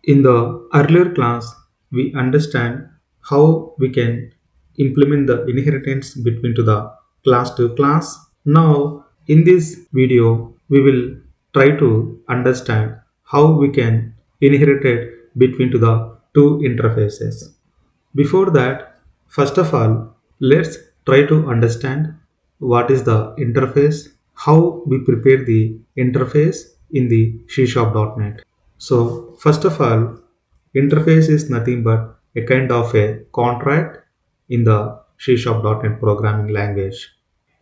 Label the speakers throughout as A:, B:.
A: In the earlier class, we understand how we can implement the inheritance between to the class to class. Now, in this video, we will try to understand how we can inherit it between to the two interfaces. Before that, first of all, let's try to understand what is the interface, how we prepare the interface in the C#.NET. So first of all, interface is nothing but a kind of a contract in the C#.NET programming language.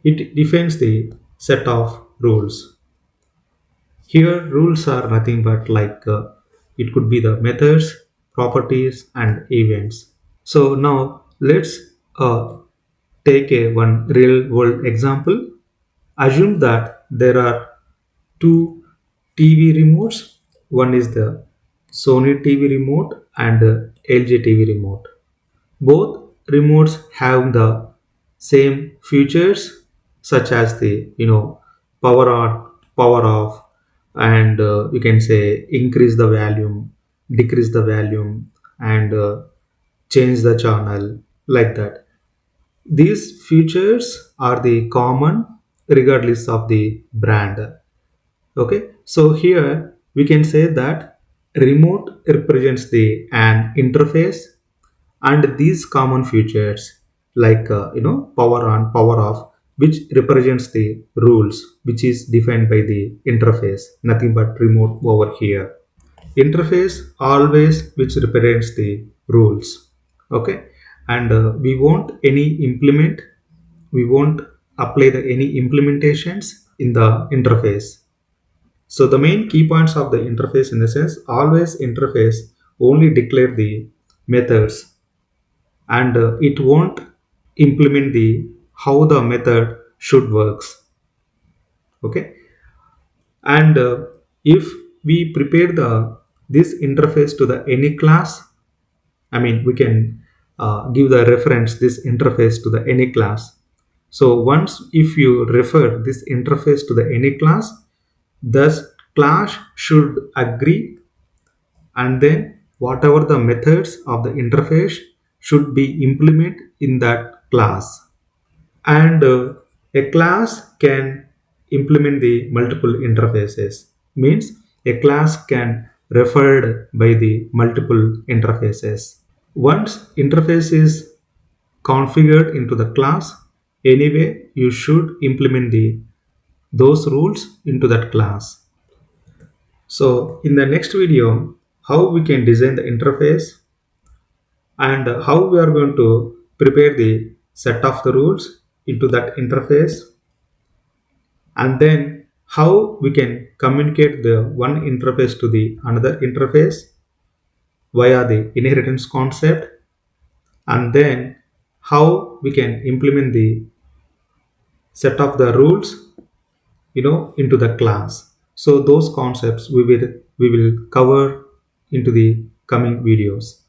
A: It defines the set of rules. Here rules are nothing but it could be the methods, properties and events. So now let's take a one real world example. Assume that there are two TV remotes. One is the Sony TV remote and LG TV remote. Both remotes have the same features such as the power on, power off, and you can say increase the volume, decrease the volume, and change the channel like that. These features are the common regardless of the brand. Okay, so here we can say that remote represents the an interface, and these common features power on, power off, which represents the rules which is defined by the interface, nothing but remote over here. Interface always which represents the rules. Okay, and we won't any implement, we won't apply the any implementations in the interface. So the main key points of the interface in the sense, always interface only declare the methods, and it won't implement the how the method should works. Okay, and if we prepare the this interface to the any class, I mean we can give the reference this interface to the any class. So once if you refer this interface to the any class, thus class should agree, and then whatever the methods of the interface should be implemented in that class. And a class can implement the multiple interfaces, means a class can referred by the multiple interfaces. Once interface is configured into the class, anyway you should implement the those rules into that class. So in the next video, how we can design the interface, and how we are going to prepare the set of the rules into that interface, and then how we can communicate the one interface to the another interface via the inheritance concept, and then how we can implement the set of the rules into the class. So those concepts we will cover into the coming videos.